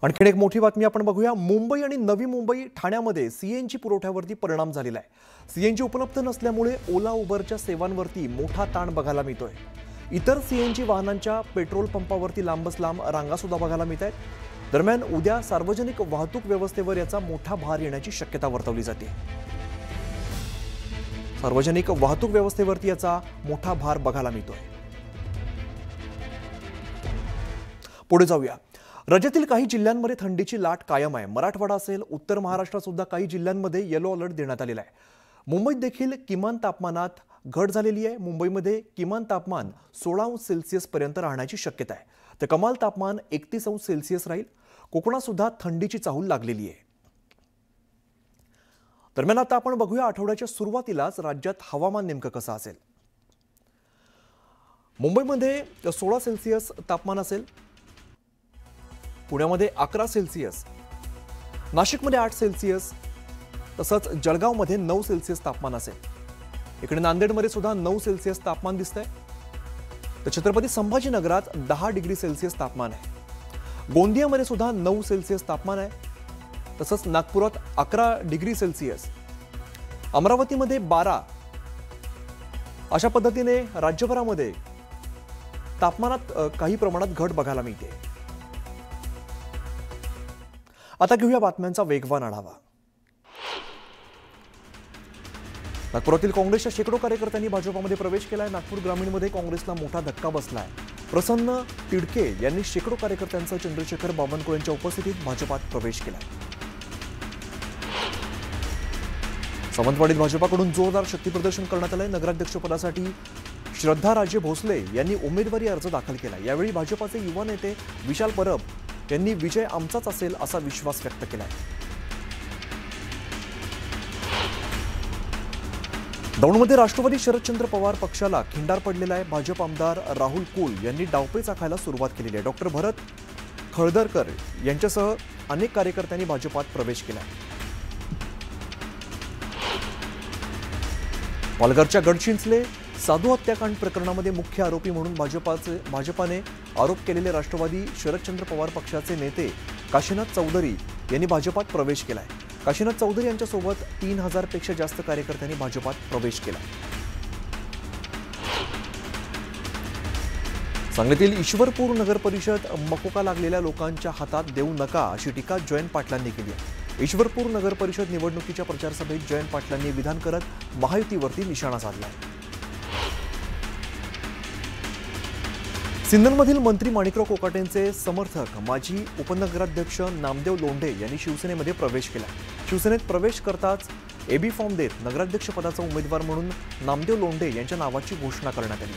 आणखी एक मोठी बातमी आपण बघूया। मुंबई आणि नवी मुंबई ठाण्यामध्ये सीएनजी पुरवठ्यावरती परिणाम झालेला आहे। सीएनजी उपलब्ध नसल्यामुळे ओला उबरच्या सेवांवरती मोठा ताण बघायला मिळतोय। इतर सीएनजी वाहनांच्या पेट्रोल पंपावरती लांबच लांब रांगा सुद्धा बघायला मिळतात। दरम्यान उद्या सार्वजनिक वाहतूक व्यवस्थेवर याचा मोठा भार येण्याची शक्यता वर्तवली जाते। सार्वजनिक वाहतूक व्यवस्थेवरती याचा मोठा भार बघायला मिळतोय। पुढे जाऊया। राज्यातील काही जिल्ह्यांमध्ये थंडीची लाट कायम आहे। मराठवाडा असेल, उत्तर महाराष्ट्रात सुद्धा काही जिल्ह्यांमध्ये येलो अलर्ट देण्यात आलेला आहे। मुंबईत देखील किमान तापमानात घट झालेली आहे। मुंबईमध्ये किमान तापमान 16° पर्यंत राहण्याची शक्यता आहे, तर कमाल तापमान 31° राहील। कोकणात सुद्धा थंडीची चाहूल लागलेली आहे। दरम्यान आता आपण बघूया आठवड्याच्या सुरुवातीलाच राज्यात हवामान नेमकं कसं असेल। मुंबईमध्ये 16° तापमान असेल, पुण्यामध्ये 11°, नाशिकमध्ये 8°, तसंच जळगावमध्ये 9° तापमान असेल। इकडे नांदेडमध्ये सुद्धा 9° तापमान दिसतंय, तर छत्रपती संभाजीनगरात 10°C तापमान आहे। गोंदियामध्ये सुद्धा 9° तापमान आहे, तसंच नागपुरात 11°C, अमरावतीमध्ये 12। अशा पद्धतीने राज्यभरामध्ये तापमानात काही प्रमाणात घट बघायला मिळते। आता घेऊया बातम्यांचा वेगवान आढावा। नागपुरातील काँग्रेसच्या शेकडो कार्यकर्त्यांनी भाजपमध्ये प्रवेश केलाय। नागपूर ग्रामीणमध्ये काँग्रेसला मोठा धक्का बसलाय। प्रसन्न तिडके यांनी शेकडो कार्यकर्त्यांचा चंद्रशेखर बावनकुळे यांच्या उपस्थितीत भाजपात प्रवेश केलाय। सावंतवाडीत भाजपाकडून जोरदार शक्तीप्रदर्शन करण्यात आलंय। नगराध्यक्षपदासाठी श्रद्धाराजे भोसले यांनी उमेदवारी अर्ज दाखल केला। यावेळी भाजपाचे युवा नेते विशाल परब यांनी विजय आमचाच असेल असा विश्वास व्यक्त केलाय। दौंडमध्ये राष्ट्रवादी शरदचंद्र पवार पक्षाला खिंडार पडलेला आहे। भाजप आमदार राहुल कुल यांनी डावपेच आखायला सुरुवात केलेली आहे। डॉक्टर भरत खळदरकर यांच्यासह अनेक कार्यकर्त्यांनी भाजपात प्रवेश केलाय। पालघरच्या गडचिंचले साधू हत्याकांड प्रकरणामध्ये मुख्य आरोपी म्हणून भाजपाने आरोप केलेले राष्ट्रवादी शरदचंद्र पवार पक्षाचे नेते काशीनाथ चौधरी यांनी भाजपात प्रवेश केलाय। काशीनाथ चौधरी यांच्यासोबत 3000 पेक्षा जास्त कार्यकर्त्यांनी भाजपात प्रवेश केलाय। सांगलीतील ईश्वरपूर नगर परिषद मकोका लागलेल्या लोकांच्या हातात देऊ नका अशी टीका जयंत पाटलांनी केली आहे। ईश्वरपूर नगर परिषद निवडणुकीच्या प्रचार सभेत जयंत पाटलांनी विधान करत महायुतीवरती निशाणा साधलाय। सिन्नरमधील मंत्री माणिकराव कोकाटेंचे समर्थक माजी उपनगराध्यक्ष नामदेव लोंढे यांनी शिवसेनेमध्ये प्रवेश केला। शिवसेनेत प्रवेश करताच एबी फॉर्म देत नगराध्यक्षपदाचा उमेदवार म्हणून नामदेव लोंढे यांच्या नावाची घोषणा करण्यात आली।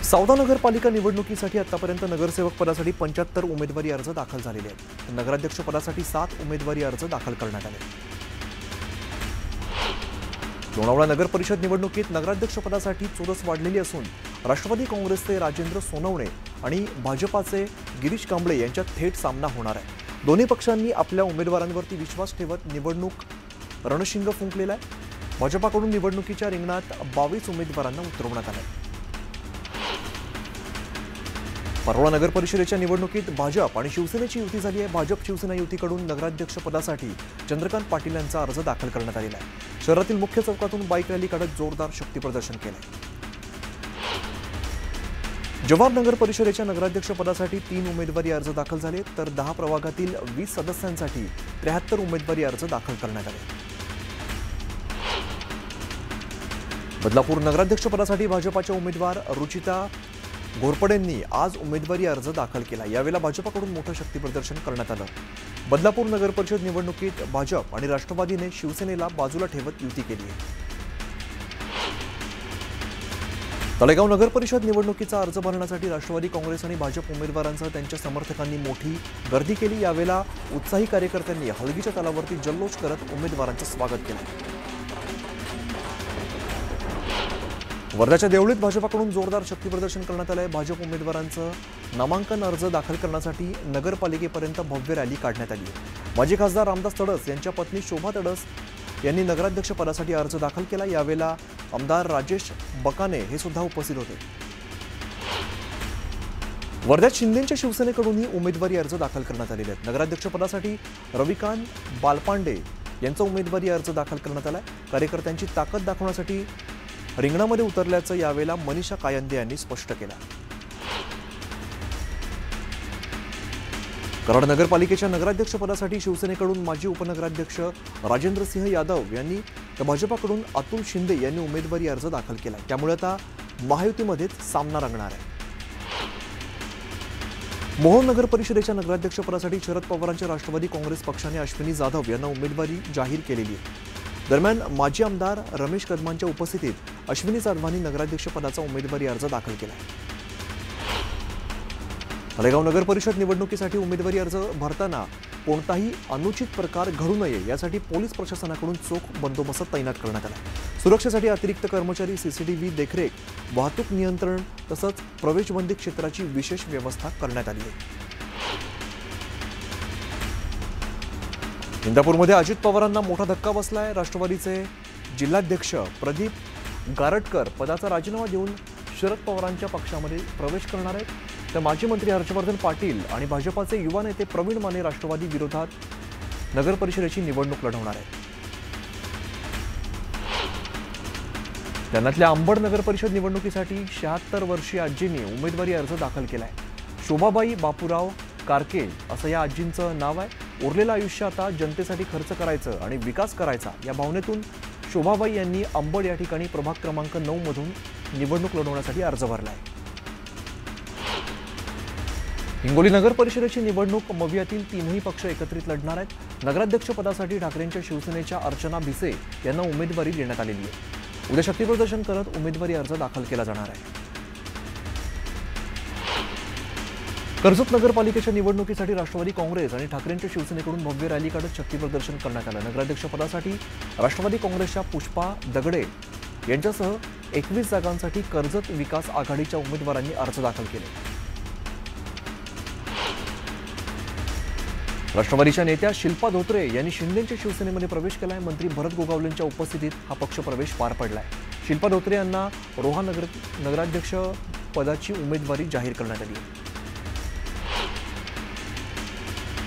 सौदा नगरपालिका निवडणुकीसाठी आतापर्यंत नगरसेवक पदासाठी 75 उमेदवारी अर्ज दाखल झालेले आहेत। नगराध्यक्ष पदासाठी 7 उमेदवारी अर्ज दाखल करण्यात आले। लोणावळा नगर परिषद निवडणुकीत नगराध्यक्ष पदासाठी चुरस वाढलेली असून राष्ट्रवादी काँग्रेसचे राजेंद्र सोनवणे आणि भाजपाचे गिरीश कांबळे यांच्यात थेट सामना होणार आहे। दोन्ही पक्षांनी आपल्या उमेदवारांवरती विश्वास ठेवत निवडणूक रणशिंग फुंकलेला आहे। भाजपाकडून निवडणुकीच्या रिंगणात 22 उमेदवारांना उतरवण्यात आले। परोळा नगर परिषदेच्या निवडणुकीत भाजप आणि शिवसेनेची युती झाली आहे। भाजप शिवसेना युतीकडून नगराध्यक्ष पदासाठी चंद्रकांत पाटील यांचा अर्ज दाखल करण्यात आलेला आहे। शहरातील मुख्य चौकातून बाईक रॅली काढत जोरदार शक्तीप्रदर्शन केलंय। जवाब नगर परिषदेच्या नगराध्यक्ष पदासाठी 3 उमेदवारी अर्ज दाखल झाले, तर 10 प्रभागातील 20 सदस्यांसाठी 73 उमेदवारी अर्ज दाखल करण्यात आले। बदलापूर नगराध्यक्ष पदासाठी भाजपाच्या उमेदवार रुचिता घोरपडेंनी आज उमेदवारी अर्ज दाखल केला। यावेळेला भाजपाकडून मोठं शक्तीप्रदर्शन करण्यात आलं। बदलापूर नगर परिषद निवडणुकीत भाजप आणि राष्ट्रवादीने शिवसेनेला बाजूला ठेवत युती केली आहे। तळेगाव नगर परिषद निवडणुकीचा अर्ज भरण्यासाठी राष्ट्रवादी काँग्रेस आणि भाजप उमेदवारांसह त्यांच्या समर्थकांनी मोठी गर्दी केली। यावेळेला उत्साही कार्यकर्त्यांनी हलगीच्या तालावरती जल्लोष करत उमेदवारांचं स्वागत केलं। वर्ध्याच्या देवळीत भाजपाकडून जोरदार शक्तीप्रदर्शन करण्यात आलंय। भाजप उमेदवारांचं नामांकन अर्ज दाखल करण्यासाठी नगरपालिकेपर्यंत भव्य रॅली काढण्यात आली आहे। माजी खासदार रामदास तडस यांच्या पत्नी शोभा तडस यांनी नगराध्यक्ष पदासाठी अर्ज दाखल केला। यावेळेला आमदार राजेश बकाने हे सुद्धा उपस्थित होते। वर्ध्यात शिंदेंच्या शिवसेनेकडूनही उमेदवारी अर्ज दाखल करण्यात आलेले आहेत। नगराध्यक्षपदासाठी रविकांत बालपांडे यांचा उमेदवारी अर्ज दाखल करण्यात आलाय। कार्यकर्त्यांची ताकद दाखवण्यासाठी रिंगणामध्ये उतरल्याचं यावेळेला मनीषा कायंदे यांनी स्पष्ट केलं। कराड नगरपालिकेच्या नगराध्यक्षपदासाठी शिवसेनेकडून माजी उपनगराध्यक्ष राजेंद्र सिंह यादव यांनी तर भाजपाकडून अतुल शिंदे यांनी उमेदवारी अर्ज दाखल केलाय। त्यामुळे आता महायुतीमध्येच सामना रंगणार आहे। मोहोळ नगर परिषदेच्या नगराध्यक्षपदासाठी शरद पवारांच्या राष्ट्रवादी काँग्रेस पक्षाने अश्विनी जाधव यांना उमेदवारी जाहीर केलेली आहे। दरम्यान माजी आमदार रमेश कदमांच्या उपस्थितीत अश्विनी जाधवांनी नगराध्यक्षपदाचा उमेदवारी अर्ज दाखल केला। तळेगाव नगर परिषद निवडणुकीसाठी उमेदवारी अर्ज भरताना कोणताही अनुचित प्रकार घडू नये यासाठी पोलीस प्रशासनाकडून चोख बंदोबस्त तैनात करण्यात आला। सुरक्षेसाठी अतिरिक्त कर्मचारी, सीसीटीव्ही देखरेख, वाहतूक नियंत्रण तसंच प्रवेशबंदी क्षेत्राची विशेष व्यवस्था करण्यात आली आहे। इंदापूरमध्ये अजित पवारांना मोठा धक्का बसलाय। राष्ट्रवादीचे जिल्हाध्यक्ष प्रदीप गारटकर पदाचा राजीनामा देऊन शरद पवारांच्या पक्षामध्ये प्रवेश करणार आहेत। तर माजी मंत्री हर्षवर्धन पाटील आणि भाजपाचे युवा नेते प्रवीण माने राष्ट्रवादी विरोधात नगर परिषदेची निवडणूक लढवणार आहेत। त्यांनातल्या अंबड नगर परिषद निवडणुकीसाठी 76 वर्षीय आजींनी उमेदवारी अर्ज दाखल केलाय। शोभाबाई बापूराव कारके असं या आजींचं नाव आहे। उरलेलं आयुष्य आता जनतेसाठी खर्च करायचं आणि विकास करायचा या भावनेतून शोभाबाई यांनी अंबड या ठिकाणी प्रभाग क्रमांक 9 मधून निवडणूक लढवण्यासाठी अर्ज भरलाय। हिंगोली नगर परिषदेची निवडणूक मवियातील तीनही पक्ष एकत्रित लढणार आहेत। नगराध्यक्ष पदासाठी ठाकरेंच्या शिवसेनेच्या अर्चना भिसे यांना उमेदवारी देण्यात आलेली आहे। उद्या शक्तीप्रदर्शन करत उमेदवारी अर्ज दाखल केला जाणार आहे। कर्जत नगरपालिकेच्या निवडणुकीसाठी राष्ट्रवादी काँग्रेस आणि ठाकरेंच्या शिवसेनेकडून भव्य रॅली काढत शक्तीप्रदर्शन करण्यात आलं। नगराध्यक्ष पदासाठी राष्ट्रवादी काँग्रेसच्या पुष्पा दगडे यांच्यासह 21 जागांसाठी कर्जत विकास आघाडीच्या उमेदवारांनी अर्ज दाखल केले। राष्ट्रवादीच्या नेत्या शिल्पा धोत्रे यांनी शिंदेंच्या शिवसेनेमध्ये प्रवेश केलाय। मंत्री भरत गोगावलेंच्या उपस्थितीत हा पक्ष प्रवेश पार पडलाय। शिल्पा धोत्रे यांना रोहा नगराध्यक्ष पदाची उमेदवारी जाहीर करण्यात आली आहे।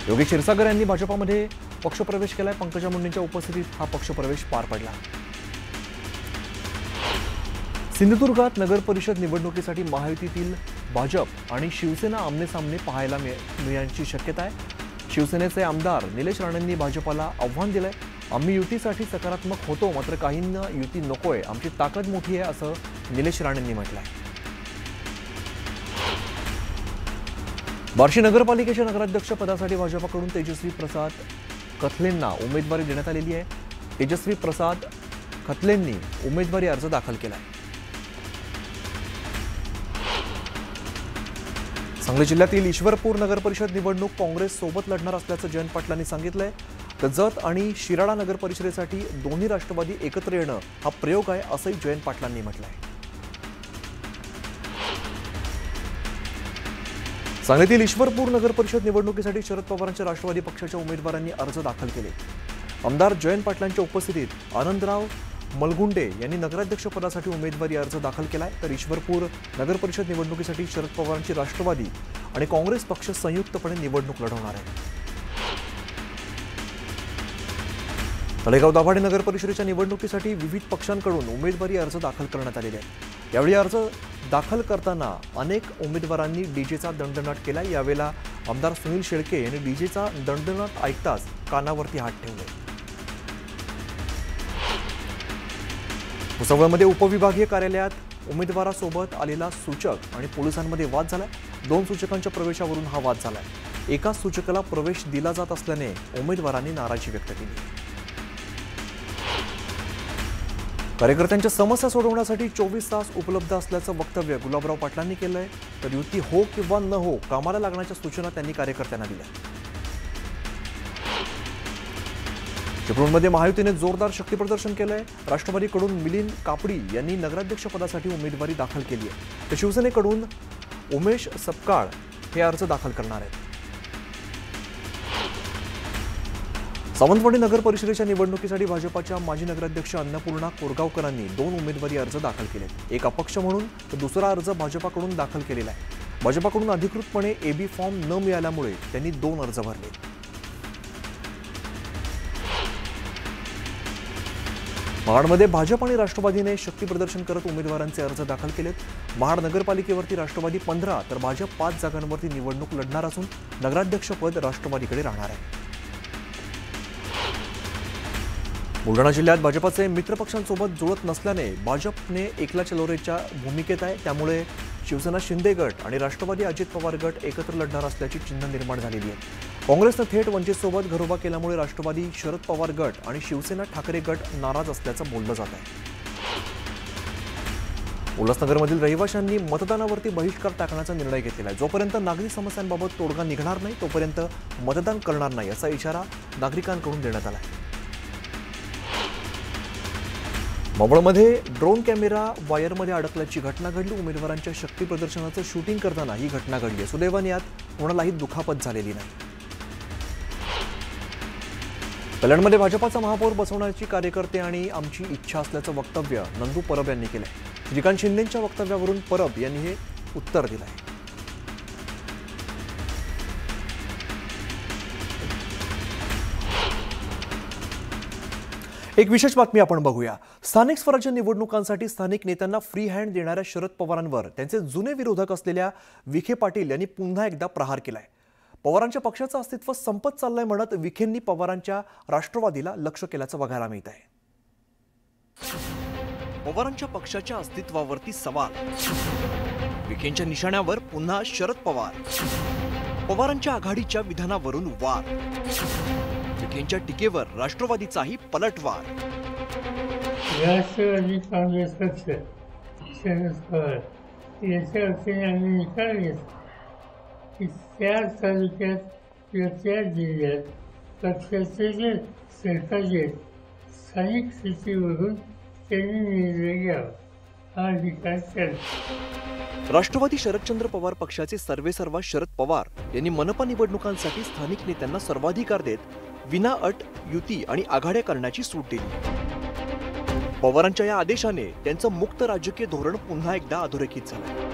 योगेश क्षीरसागर यांनी भाजपामध्ये पक्षप्रवेश केलाय। पंकजा मुंडेंच्या उपस्थितीत हा पक्षप्रवेश पार पडला। सिंधुदुर्गात नगर परिषद निवडणुकीसाठी महायुतीतील भाजप आणि शिवसेना आमनेसामने पाहायला मिळण्याची शक्यता आहे। शिवसेनेचे आमदार निलेश राणेंनी भाजपाला आव्हान दिलंय। आम्ही युतीसाठी सकारात्मक होतो, मात्र काहींना युती नकोय, आमची ताकद मोठी आहे असं निलेश राणेंनी म्हटलंय। बार्शी नगरपालिकेच्या नगराध्यक्ष पदासाठी भाजपाकडून तेजस्वी प्रसाद कथलेंना उमेदवारी देण्यात आलेली आहे। तेजस्वी प्रसाद कथलेंनी उमेदवारी अर्ज दाखल केलाय। सांगली जिल्ह्यातील ईश्वरपूर नगर परिषद निवडणूक काँग्रेस सोबत लढणार असल्याचं जयंत पाटलांनी सांगितलंय। तर जत आणि शिराळा नगर परिषदेसाठी दोन्ही राष्ट्रवादी एकत्र येणं हा प्रयोग आहे असंही जयंत पाटलांनी म्हटलंय। सांगलीतील ईश्वरपूर नगर परिषद निवडणुकीसाठी शरद पवारांच्या राष्ट्रवादी पक्षाच्या उमेदवारांनी अर्ज दाखल केले। आमदार जयंत पाटलांच्या उपस्थितीत आनंदराव मलगुंडे यांनी नगराध्यक्ष पदासाठी उमेदवारी अर्ज दाखल केलाय। तर ईश्वरपूर नगर परिषद निवडणुकीसाठी शरद पवारांची राष्ट्रवादी आणि काँग्रेस पक्ष संयुक्तपणे निवडणूक लढवणार आहे। तळेगाव दाभाडे नगर परिषदेच्या निवडणुकीसाठी विविध पक्षांकडून उमेदवारी अर्ज दाखल करण्यात आलेले आहेत। यावेळी अर्ज दाखल करताना अनेक उमेदवारांनी डीजेचा दणदणाट केला। यावेळेला आमदार सुनील शेळके यांनी डीजेचा दणदणाट ऐकताच कानावरती हात ठेवले। भुसावळमध्ये उपविभागीय कार्यालयात उमेदवारासोबत आलेला सूचक आणि पोलिसांमध्ये वाद झाला। 2 सूचकांच्या प्रवेशावरून हा वाद झाला। एकाच सूचकाला प्रवेश दिला जात असल्याने उमेदवारांनी नाराजी व्यक्त केली। कार्यकर्त्यांच्या समस्या सोडवण्यासाठी 24 तास उपलब्ध असल्याचं वक्तव्य गुलाबराव पाटलांनी केलंय। तर युती हो किंवा न हो कामाला लागण्याच्या सूचना त्यांनी कार्यकर्त्यांना दिल्या। चिपळूणमध्ये महायुतीने जोरदार शक्तीप्रदर्शन केलंय। राष्ट्रवादीकडून मिलिंद कापडी यांनी नगराध्यक्ष पदासाठी उमेदवारी दाखल केली आहे। तर शिवसेनेकडून उमेश सपकाळ हे अर्ज दाखल करणार आहेत। सावंतवाडी नगर परिषदेच्या निवडणुकीसाठी भाजपाच्या माजी नगराध्यक्ष अन्नपूर्णा कोरगावकरांनी 2 उमेदवारी अर्ज दाखल केलेत। एक अपक्ष म्हणून तर दुसरा अर्ज भाजपाकडून दाखल केलेला आहे। भाजपाकडून अधिकृतपणे एबी फॉर्म न मिळाल्यामुळे त्यांनी 2 अर्ज भरले. महाडमध्ये भाजप आणि राष्ट्रवादीने शक्ती प्रदर्शन करत उमेदवारांचे अर्ज दाखल केलेत. महाड नगरपालिकेवरती राष्ट्रवादी 15 तर भाजप 5 जागांवरती निवडणूक लढणार असून नगराध्यक्षपद राष्ट्रवादीकडे राहणार आहे. बुलढाणा जिल्ह्यात भाजपाचे मित्रपक्षांसोबत जुळत नसल्याने भाजपने एकला चलोरेच्या भूमिकेत आहे. त्यामुळे शिवसेना शिंदे गट आणि राष्ट्रवादी अजित पवार गट एकत्र लढणार असल्याची चिन्ह निर्माण झालेली आहे. काँग्रेसनं थेट वंचितसोबत घरोबा केल्यामुळे राष्ट्रवादी शरद पवार गट आणि शिवसेना ठाकरे गट नाराज असल्याचं बोललं जात आहे. उल्हासनगरमधील रहिवाशांनी मतदानावरती बहिष्कार टाकण्याचा निर्णय घेतलेला आहे. जोपर्यंत नागरी समस्यांबाबत तोडगा निघणार नाही तोपर्यंत मतदान करणार नाही असा इशारा नागरिकांकडून देण्यात आला आहे. मावळमध्ये ड्रोन कॅमेरा वायरमध्ये अडकल्याची घटना घडली. उमेदवारांच्या शक्ती प्रदर्शनाचं शूटिंग करताना ही घटना घडली. सुदैवाने यात कोणालाही दुखापत झालेली नाही. कल्याणमध्ये भाजपाचा महापौर बसवण्याची कार्यकर्ते आणि आमची इच्छा असल्याचं वक्तव्य नंदू परब यांनी केलंय. श्रीकांत शिंदेंच्या वक्तव्यावरून परब यांनी हे उत्तर दिलंय. एक विशेष बातमी आपण बघूया. स्थानिक स्वराज्य निवडणुकांसाठी स्थानिक नेत्यांना फ्री हँड देणाऱ्या शरद पवारांवर त्यांचे जुने विरोधक असलेल्या विखे पाटील यांनी पुन्हा एकदा प्रहार केलाय. पवारांच्या पक्षाचं अस्तित्व संपत चाललंय म्हणत विखेंनी पवारांच्या राष्ट्रवादीला लक्ष केल्याचं बघायला मिळत आहे. पवारांच्या पक्षाच्या अस्तित्वावरती सवाल. विखेंच्या निशाण्यावर पुन्हा शरद पवार. पवारांच्या आघाडीच्या विधानावरून वाद. विखेंच्या टीकेवर राष्ट्रवादीचाही पलटवार. राष्ट्रवादी काँग्रेस पक्ष शरद पवार याच्या वतीने आम्ही निकाल घेतला की त्या तालुक्यात किंवा त्या जिल्ह्यात पक्षाचे जे सरपंच आहेत स्थानिक स्थितीवरून त्यांनी निर्णय घ्यावा हा अधिकार त्यांना. राष्ट्रवादी शरदचंद्र पवार पक्षाचे सर्वेसर्वा शरद पवार यांनी मनपा निवडणुकांसाठी स्थानिक नेत्यांना सर्वाधिकार देत विनाअट युती आणि आघाड्या करण्याची सूट दिली. पवारांच्या या आदेशाने त्यांचं मुक्त राजकीय धोरण पुन्हा एकदा अधोरेखित झालं.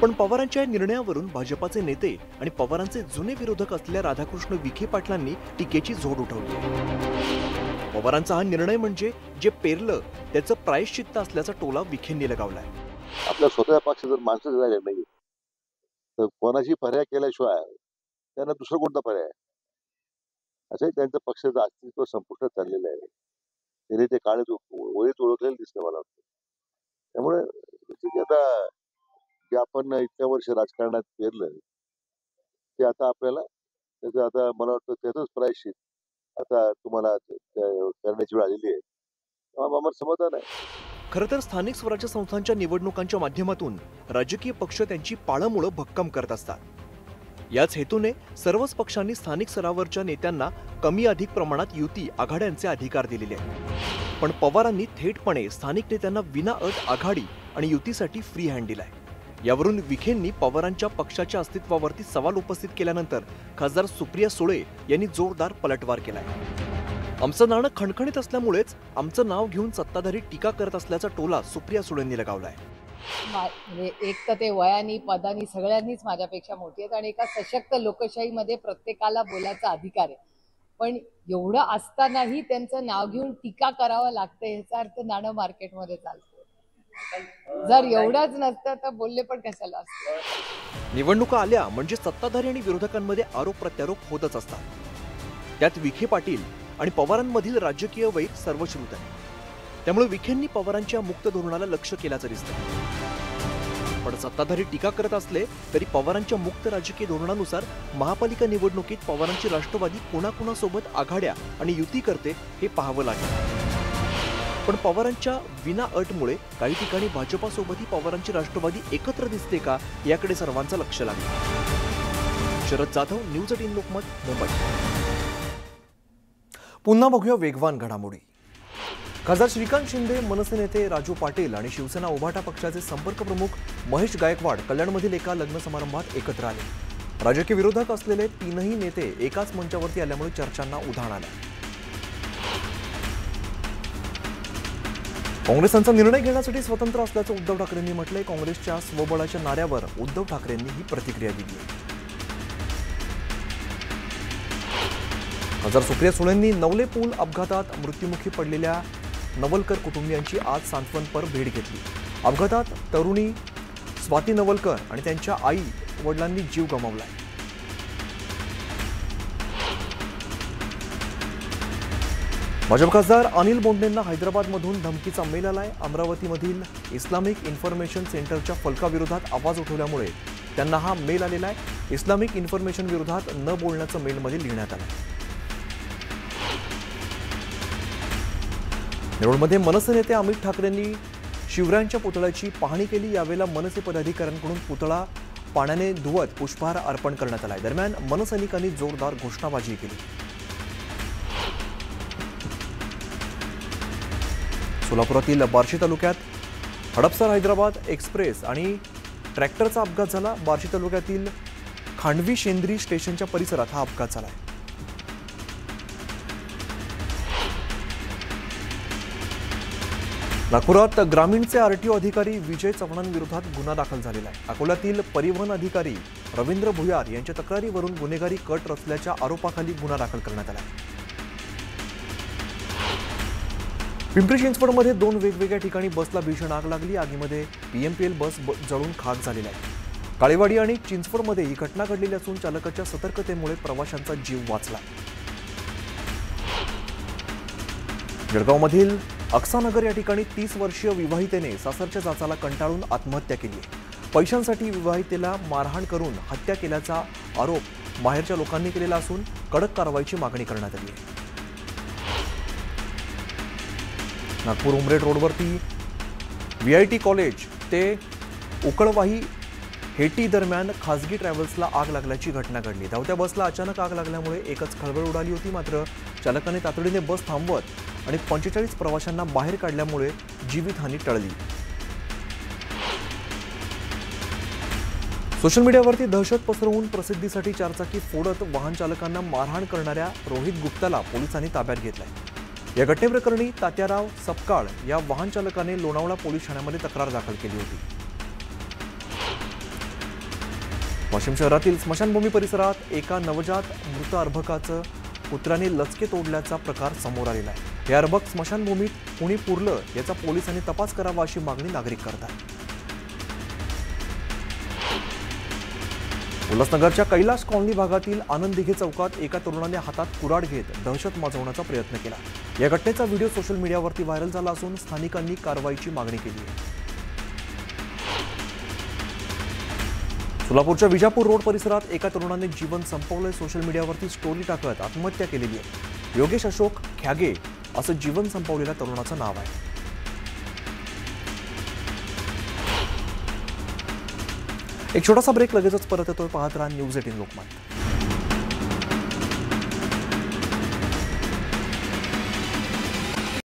पण पवारांच्या या निर्णयावरून भाजपाचे नेते आणि पवारांचे जुने विरोधक असलेल्या राधाकृष्ण विखे पाटलांनी टीकेची झोड उठवली. पवारांचा हा निर्णय म्हणजे जे पेरलं त्याचं प्रायश्चित्त असल्याचा टोला विखेंनी लगावलाय. आपल्या स्वतःच्या पक्षात जर माणसं झाले नाही तर कोणाची पर्याय केल्याशिवाय त्यांना दुसरा कोणता पर्याय असं त्यांचं पक्षाचं अस्तित्व संपुष्टात चाललेलं आहे. त्यांनी ते काळात वळीत ओळखलेलं दिसतं मला. त्यामुळे आता जे आपण इतक्या वर्ष राजकारणात पेरलं ते आता आपल्याला त्याचं आता मला वाटतं त्याचंच प्रायश्चित आता तुम्हाला करण्याची वेळ आलेली आहे. आम्हाला समाधान आहे. खरं तर स्थानिक स्वराज्य संस्थांच्या निवडणुकांच्या माध्यमातून राजकीय पक्ष त्यांची पाळंमुळं भक्कम करत असतात. याच हेतूने सर्वच पक्षांनी स्थानिक स्तरावरच्या नेत्यांना कमी अधिक प्रमाणात युती आघाड्यांचे अधिकार दिलेले आहेत. पण पवारांनी थेटपणे स्थानिक नेत्यांना विनाअट आघाडी आणि युतीसाठी फ्री हँड दिलाय. यावरून विखेंनी पवारांच्या पक्षाच्या अस्तित्वावरती सवाल उपस्थित केल्यानंतर खासदार सुप्रिया सुळे यांनी जोरदार पलटवार केलाय. आमचं नाणं खणखणीत असल्यामुळेच आमचं नाव घेऊन सत्ताधारी टीका करत असल्याचा टोला सुप्रिया सुळेंनी लगावलाय. म्हणजे एक तर ते वयानी पदानी सगळ्यांनीच माझ्यापेक्षा मोठी आहेत आणि एका सशक्त लोकशाहीमध्ये प्रत्येकाला बोलायचा अधिकार आहे. पण एवढं असतानाही त्यांचं नाव घेऊन टीका करावं लागतं याचा अर्थ नाणं मार्केटमध्ये चालतं. जर एवढंच नसतं तर बोलले पण कशाला असतं. निवडणुका आल्या म्हणजे सत्ताधारी आणि विरोधकांमध्ये आरोप प्रत्यारोप होतच असतात. त्यात विखे पाटील आणि पवारांमधील राजकीय वैर सर्वश्रुत आहे. त्यामुळे विखेंनी पवारांच्या मुक्त धोरणाला लक्ष केल्याचं दिसतं. पण सत्ताधारी टीका करत असले तरी पवारांच्या मुक्त राजकीय धोरणानुसार महापालिका निवडणुकीत पवारांची राष्ट्रवादी कोणाकोणासोबत आघाड्या आणि युती करते हे पाहावं लागेल. पण पवारांच्या विना अटमुळे काही ठिकाणी भाजपासोबतही पवारांची राष्ट्रवादी एकत्र दिसते का याकडे सर्वांचं लक्ष लागलं. शरद जाधव, न्यूज 18 लोकमत, मुंबई. पुन्हा बघूया वेगवान घडामोडी. खासदार श्रीकांत शिंदे, मनसे नेते राजू पाटील आणि शिवसेना उभाटा पक्षाचे संपर्क प्रमुख महेश गायकवाड कल्याणमधील एका लग्न समारंभात एकत्र आले. राजकीय विरोधक असलेले तीनही नेते एकाच मंचावरती आल्यामुळे चर्चांना उधाण आलं. काँग्रेसांचा निर्णय घेण्यासाठी स्वतंत्र असल्याचं उद्धव ठाकरेंनी म्हटलंय. काँग्रेसच्या स्वबळाच्या नाऱ्यावर उद्धव ठाकरेंनी ही प्रतिक्रिया दिली आहे. खासदार सुप्रिया सुळेंनी नवले पूल अपघातात मृत्युमुखी पडलेल्या नवलकर कुटुंबियांची आज सांत्वनपर भेट घेतली. अपघातात तरुणी स्वाती नवलकर आणि त्यांच्या आई वडिलांनी जीव गमावलाय. भाजप खासदार अनिल बोंडेंना हैदराबादमधून धमकीचा मेल आलाय. अमरावतीमधील इस्लामिक इन्फॉर्मेशन सेंटरच्या फलकाविरोधात आवाज उठवल्यामुळे त्यांना हा मेल आलेला आहे. इस्लामिक इन्फॉर्मेशन विरोधात न बोलण्याचं मेलमध्ये लिहिण्यात आलं. नेरूळमध्ये मनसे नेते अमित ठाकरेंनी शिवरायांच्या पुतळ्याची पाहणी केली. यावेळेला मनसे पदाधिकाऱ्यांकडून पुतळा पाण्याने धुवत पुष्पहार अर्पण करण्यात आला. दरम्यान मनसैनिकांनी जोरदार घोषणाबाजी केली. सोलापुरातील बार्शी तालुक्यात हडपसर हैदराबाद एक्सप्रेस आणि ट्रॅक्टरचा अपघात झाला. बार्शी तालुक्यातील खांडवी शेंद्री स्टेशनच्या परिसरात हा अपघात झाला. नागपुरात ग्रामीणचे आरटीओ अधिकारी विजय चव्हाणांविरोधात गुन्हा दाखल झालेला आहे. अकोल्यातील परिवहन अधिकारी रवींद्र भुयार यांच्या तक्रारीवरून गुन्हेगारी कट रचल्याच्या आरोपाखाली गुन्हा दाखल करण्यात आला. पिंपरी चिंचवडमध्ये 2 वेगवेगळ्या ठिकाणी बसला भीषण आग लागली. आगीमध्ये पीएमपीएल बस जळून खाक झालेला आहे. काळेवाडी आणि चिंचवडमध्ये ही घटना घडलेली असून चालकाच्या सतर्कतेमुळे प्रवाशांचा जीव वाचला. जळगावमधील अक्सानगर या ठिकाणी 30 वर्षीय विवाहितेने सासरच्या जाचाला कंटाळून आत्महत्या केली आहे. पैशांसाठी विवाहितेला मारहाण करून हत्या केल्याचा आरोप बाहेरच्या लोकांनी केलेला असून कडक कारवाईची मागणी करण्यात आली आहे. नागपूर उमरेड रोडवरती VIT कॉलेज ते उकळवाही हेटी दरम्यान खासगी ट्रॅव्हल्सला आग लागल्याची घटना घडली. धावत्या बसला अचानक आग लागल्यामुळे एकच खळबळ उडाली होती. मात्र चालकाने तातडीने बस थांबवत आणि 45 प्रवाशांना बाहेर काढल्यामुळे जीवितहानी टळली. सोशल मीडियावरती दहशत पसरवून प्रसिद्धीसाठी चारचाकी फोडत वाहन चालकांना मारहाण करणाऱ्या रोहित गुप्ताला पोलिसांनी ताब्यात घेतलाय. या घटनेप्रकरणी तात्याराव सपकाळ या वाहन चालकाने लोणावळा पोलीस ठाण्यामध्ये तक्रार दाखल केली होती. वाशिम शहरातील स्मशानभूमी परिसरात एका नवजात मृत अर्भकाचं कुत्र्याने लचके तोडल्याचा प्रकार समोर आलेला आहे. हे अर्भक स्मशानभूमीत कुणी पुरलं याचा पोलिसांनी तपास करावा अशी मागणी नागरिक करतात. उल्हासनगरच्या कैलास कॉलनी भागातील आनंद दिघे चौकात एका तरुणाने हातात कुऱ्हाड घेत दहशत माजवण्याचा प्रयत्न केला. या घटनेचा व्हिडिओ सोशल मीडियावरती व्हायरल झाला असून स्थानिकांनी कारवाईची मागणी केली आहे. सोलापूरच्या विजापूर रोड परिसरात एका तरुणाने जीवन संपवलंय. सोशल मीडियावरती स्टोरी टाकत आत्महत्या केलेली आहे. योगेश अशोक ख्यागे असं जीवन संपवलेल्या तरुणाचं नाव आहे. एक छोटासा ब्रेक, लगेचच परत येतोय. पाहत राहा न्यूज 18 लोकमत.